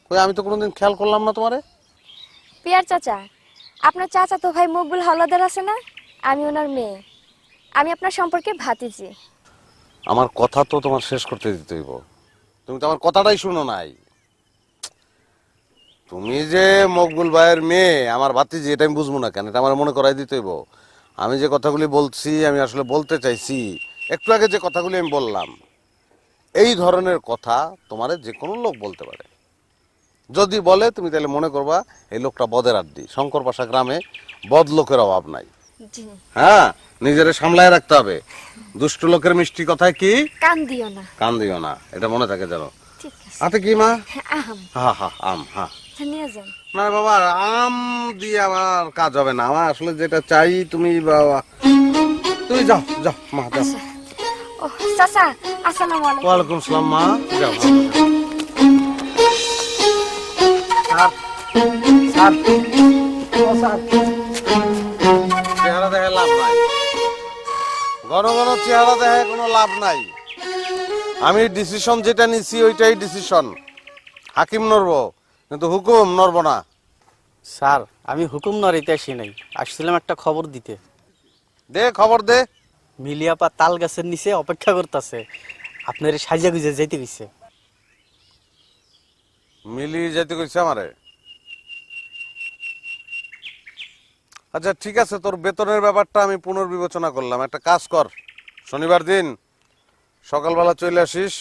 কই, আমি তো কোনোদিন খেয়াল করলাম না তোমারে। পিয়ার চাচা, আপনার চাচা তো ভাই মকবুল হাওলাদার আছে না, আমি ওনার মেয়ে। আমি আপনার সম্পর্কে ভাতিজি। আমার কথা তো তোমার শেষ করতে দিতে হইব, তুমি তো আমার কথাটাই শুনো নাই। তুমি যে মকবুল ভাইয়ের মেয়ে, আমার ভাতিজি, এটা আমি বুঝবো না কেন? এটা আমার মনে করাই দিতে হইব। আমি যে কথাগুলি বলছি, আমি আসলে বলতে চাইছি, একটু আগে যে কথাগুলি আমি বললাম, এই ধরনের কথা তোমারে যে কোনো লোক বলতে পারে। যদি বলে তুমি তাহলে মনে করবা এই লোকটা বদের আড্ডি। শঙ্কর পাশা গ্রামে বদ লোকের অভাব নাই। হ্যাঁ, নিজেরে সামলায় রাখতে হবে। দুষ্ট লোকের মিষ্টি কথায় কি কান দিও না। কান দিও না, এটা মনে থাকে জানো। ঠিক আছে। হাতে কি মা? আম। হা হা, আম। হ্যাঁ নিয়ে যান। না বাবা, আম দিয়ে আমার কাজ হবে না। আমার আসলে যেটা চাই, তুমি বাবা তুমি যাও যাও মা, যাও। ও চাচা, আসসালামু আলাইকুম। ওয়ালাইকুম সালাম মা, যাও। চেহারা দেখে লাভ নাই, ঘন ঘন চেহারা দেখে কোনো লাভ নাই। আমি ডিসিশন যেটা নিছি ওইটাই ডিসিশন। হাকিম নড়বো, কিন্তু হুকুম নড়বো না। স্যার, আমি হুকুম নড়াইতে আসি নাই, আসছিলাম একটা খবর দিতে। দে খবর দে। মিলিয়াপা তাল গাছের নিচে অপেক্ষা করতেছে, আপনার সাজিয়া গুজে যাইতে গেছে। মিলি যেতে কইছে আমারে। আচ্ছা ঠিক আছে, তোর বেতনের ব্যাপারটা আমি পুনর্বিবেচনা করলাম। একটা কাজ কর, শনিবার দিন সকালবেলা চলে আসিস,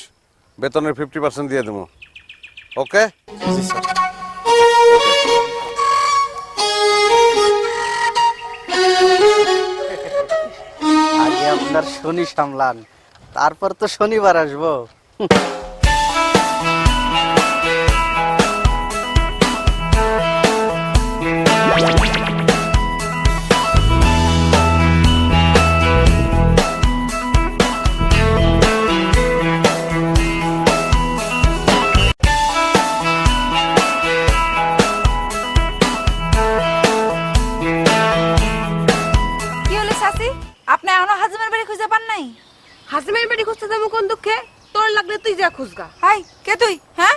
বেতনের 50% দিয়ে দেবো। ওকে? জি স্যার। আপনার শনি সামলান, তারপর তো শনিবার আসবো। কি হলো চাচি, আপনি এখনো হাজিমের বাড়ি খুঁজে পান নাই? হাসিমের বাড়ি খুঁজতে যাবো কোন দুঃখে? তোর লাগলে তুই যা খুঁজগা। হাই, কে তুই? হ্যাঁ,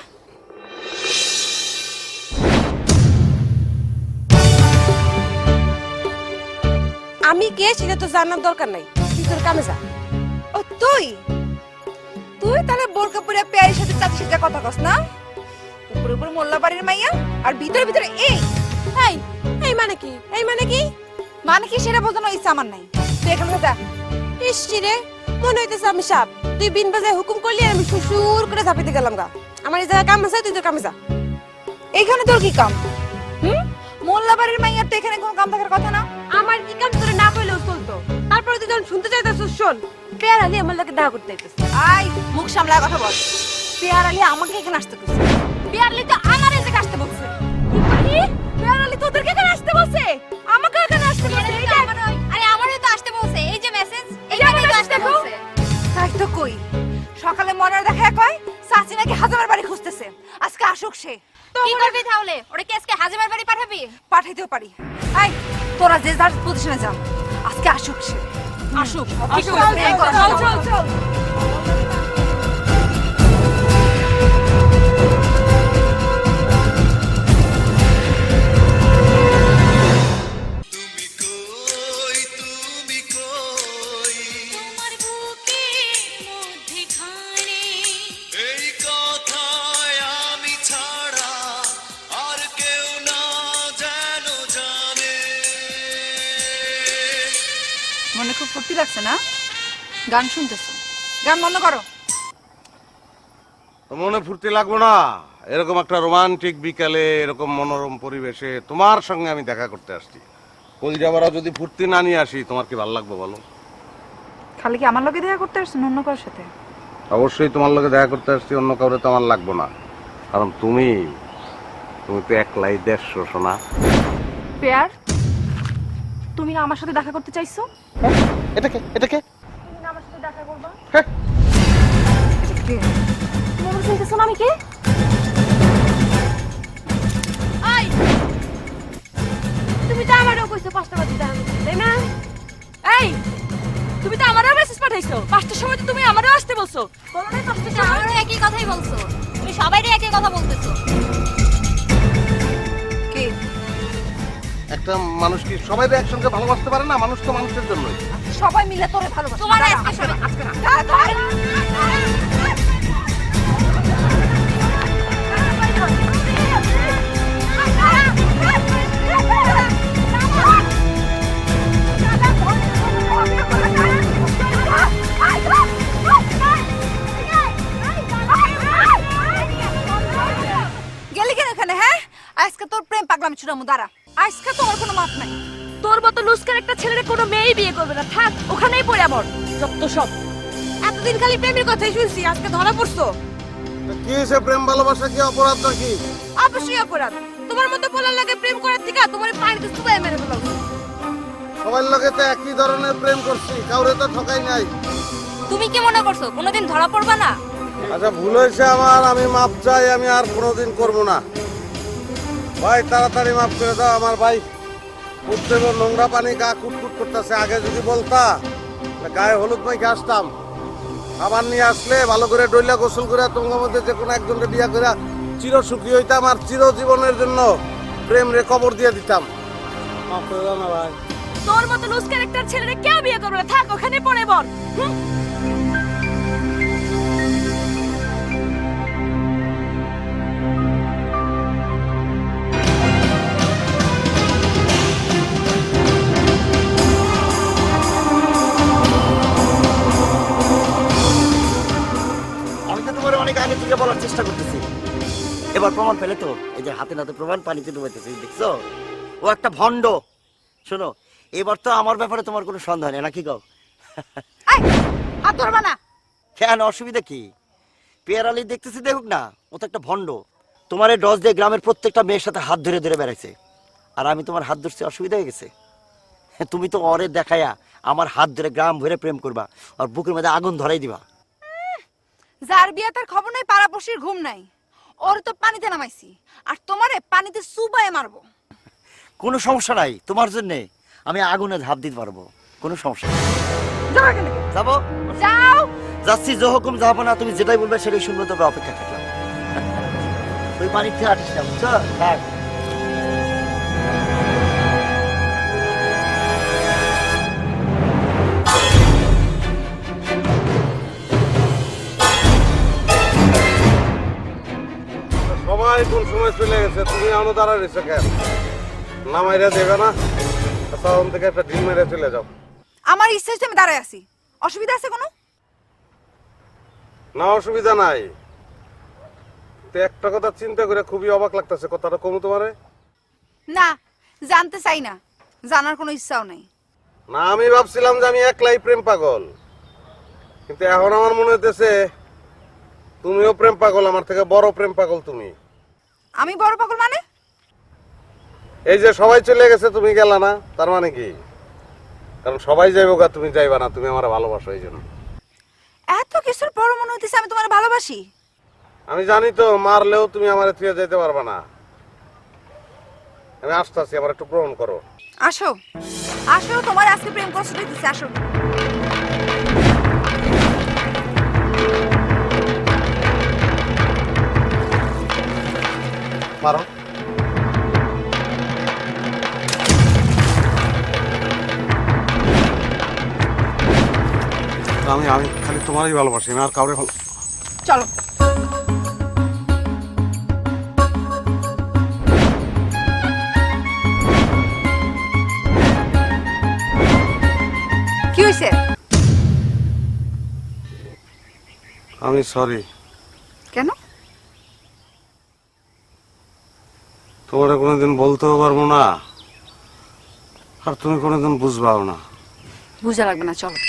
আমি কে সেটা তো জানার দরকার নাই, তুই তোর কামে যা। ও তুই তুই তাহলে বোরকা পরে পেয়ারের সাথে চাচির সাথে কথা কস না? উপরে উপরে মোল্লা বাড়ির মাইয়া আর ভিতরে ভিতরে এই এই এই মানে কি? এই মানে কি? মানে কি সেটা বোঝানোর ইচ্ছা আমার নাই। তুই এখান থেকে যা। ইসছি রে, মনে হইতেছে আমি সাপ। তুই বিন বাজায় হুকুম করলি আর আমি সুসুর করে ঝাঁপিতে গেলাম গা। আমার এই জায়গায় কাম আছে, তুই তোর কামে যা। এইখানে তোর কি কাম? মোল্লা বাড়ির মাইয়ার তো এখানে কোনো কাম থাকার কথা না। আমার কি কাম তোরে না কইলেও চলতো। তারপরে তুই যখন শুনতে চাইতেছিস শোন, পেয়ার আলী আমার লাগে দেখা করতে আইতেছে। আই, মুখ সামলায় কথা বল। পেয়ার আলী আমাকে এখানে আসতে কইছে। পেয়ার আলী তো আমার এসে আসতে বলছে। কি? পেয়ার আলী তোদেরকে এখানে আসতে বলছে? আমাকে এখানে আসতে বলছে? আরে আমারও তো আসতে বলছে, এই যে মেসেজ, এইখানেই তো আসতে বলছে। তাই তো কই, সকালে মনের দেখা কয় চাচি নাকি হাজামের বাড়ি খুঁজতেছে, আজকে আসুক সে। কি করবি তাহলে? ওরে কি আজকে হাজিমের বাড়ি পাঠাবি? পাঠাইতেও পারি। আই, তোরা যে যার পজিশনে যা, আজকে আসুক সে। আসুক। আসুক। চল চল চল। তোমার বুকের মধ্যেখানে এই কথায় আমি ছাড়া আর কেউ না যেন জানে। মনে খুব ফুর্তি লাগছে না? গান শুনতেছো? গান বন্ধ করো। তো মনে ফুর্তি লাগবো না? এরকম একটা রোমান্টিক বিকালে এরকম মনোরম পরিবেশে তোমার সঙ্গে আমি দেখা করতে আসছি। কলজাবারা যদি ফুর্তি না নিয়ে আসি, তোমার কি ভালো লাগবে বলো? খালি কি আমার লগে দেখা করতে আসছেন, অন্য কারোর সাথে? অবশ্যই তোমার লগে দেখা করতে আসছি, অন্য কাউরে তো আমার লাগবো না। কারণ তুমি তো একলাই 150 সোনা। পেয়ার, তুমি না আমার সাথে দেখা করতে চাইছো? এটাকে এটাকে তুমি আমার সাথে দেখা করবা? হ্যাঁ, তুমি আমার চিনতেছো না আমি কে? আই, তুমি তো আমারও কইছো 5টা বাজে দেখা করতে, তাই না? এই, তুমি তো আমারও মেসেজ পাঠাইছো 5টার সময়, তো তুমি আমারও আসতে বলছো। বলো না 5টার সময়? আমারও একই কথাই বলছো, তুমি সবাইরে একই কথা বলতেছো। কি একটা মানুষ কি সবাই তো একসঙ্গে ভালোবাসতে পারে না? মানুষ তো মানুষের জন্যই। সবাই মিলে তোরে ভালোবাসে? তোমার আজকে সবাই গেলি কেন এখানে? হ্যাঁ, আজকে তোর প্রেম পাগলামি ছুড়ামু, দাঁড়া। আজকে তোমার কোনো মাপ নাই। তোর মতো লুস্কার একটা ছেলের কোনো মেয়েই বিয়ে করবে না। থাক ওখানেই পড়ে আমার যত সব। এতদিন খালি প্রেমের কথাই শুনছি, আজকে ধরা পড়ছো। কি সে প্রেম ভালোবাসা কি অপরাধ নাকি? অবশ্যই অপরাধ। তোমার মতো পোলার লাগে প্রেম করার থেকে তোমার পানিতে চুবাই মেরে ফেলা উচিত। সবার লগে তো একই ধরনের প্রেম করছি, কাউরে তো ঠকাই নাই। তুমি কি মনে করছো কোনোদিন ধরা পড়বা না? আচ্ছা, ভুল হয়েছে আমার, আমি মাপ চাই, আমি আর কোনোদিন করবো না। ভাই তাড়াতাড়ি মাফ করে দাও আমার ভাই। উঠতে নোংরা পানি গা কুটকুট করতেছে। আগে যদি বলতা গায়ে হলুদ মাইকে আসতাম, খাবার নিয়ে আসলে ভালো করে ডইলা গোসল করে তোমার মধ্যে যে কোনো একজনকে বিয়া করে চির সুখী হইতাম আর চিরজীবনের জন্য প্রেম রে কবর দিয়ে দিতাম। মাফ করে দাও না ভাই। তোর মতো লুজ ক্যারেক্টার ছেলেরে কেউ বিয়ে করবে না। থাক ওখানে পড়ে বল। আমি তো তোমার অনেক আগে থেকে বলার চেষ্টা করতেছি, এবার প্রমাণ পেলে তো। এই যে হাতে নাতে প্রমাণ, পানিতে ডুবাইতেছে, দেখছো? ও একটা ভণ্ড। শোনো, এবার তো আমার ব্যাপারে তোমার কোনো সন্দেহ নেই নাকি? গাও এই, হাত ধরবা না। কেন অসুবিধা কি? পেয়ারালি দেখতেছি দেখুক না, ও তো একটা ভণ্ড। তোমার এই ডজ দিয়ে গ্রামের প্রত্যেকটা মেয়ের সাথে হাত ধরে ধরে বেড়াইছে, আর আমি তোমার হাত ধরছি, অসুবিধা হয়ে গেছে? তুমি তো অরে দেখায়া আমার হাত ধরে গ্রাম ভরে প্রেম করবা, আর বুকের মধ্যে আগুন ধরাই দিবা। যার বিয়ে তার খবর নাই, পাড়াপড়শির ঘুম নাই। ওর তো পানিতে নামাইছি, আর তোমারে পানিতে চুবায়ে মারবো। কোনো সমস্যা নাই, তোমার জন্য আমি আগুনে ঝাঁপ দিতে পারবো, কোনো সমস্যা নেই। যাও এখান থেকে। যাবো, যাও। যাচ্ছি, যে হুকুম যাবো না, তুমি যেটাই বলবে সেটাই শুনবো, তবে অপেক্ষা থাকলাম। তুই পানি খেয়ে আটিস না, বুঝছো? থাক। সবাই কোন সময় চলে গেছে, তুমি এখনো দাঁড়া রয়েছে কেন? নামাইরা দেবে না? আচ্ছা, ওখান থেকে একটা ঢিল মেরে চলে যাও। আমার ইচ্ছা হচ্ছে আমি দাঁড়ায় আছি। অসুবিধা আছে কোনো? না, অসুবিধা নাই। তো একটা কথা চিন্তা করে খুবই অবাক লাগতেছে, কথাটা কমু তোমারে? না, জানতে চাই না, জানার কোনো ইচ্ছাও নেই। না, আমি ভাবছিলাম যে আমি একলাই প্রেম পাগল, কিন্তু এখন আমার মনে হইতেছে তুমিও প্রেম পাগল, আমার থেকে বড় প্রেম পাগল তুমি। আমি বড় পাগল মানে? এই যে সবাই চলে গেছে, তুমি গেলা না, তার মানে কি? কারণ সবাই যাইব গা, তুমি যাইবা না, তুমি আমার ভালোবাসো, এই জন্য। এত কিছুর পর মনে হইতেছে আমি তোমার ভালোবাসি। আমি জানি তো, মারলেও তুমি আমার থুয়ে যেতে পারবা না। আমি আসতেছি, আমার একটু গ্রহণ করো। আসো, আসো, তোমার আজকে প্রেম কষ্ট দিতেছে, আসো। মারো। আমি আমি খালি তোমারই ভালোবাসি, আমি আর কাউরে ভালো। চলো। কি হয়েছে? আমি সরি। কেন? তোমার কোনোদিন বলতেও পারবো না, আর তুমি কোনোদিন বুঝবাও না। বুঝা লাগবে না, চলো।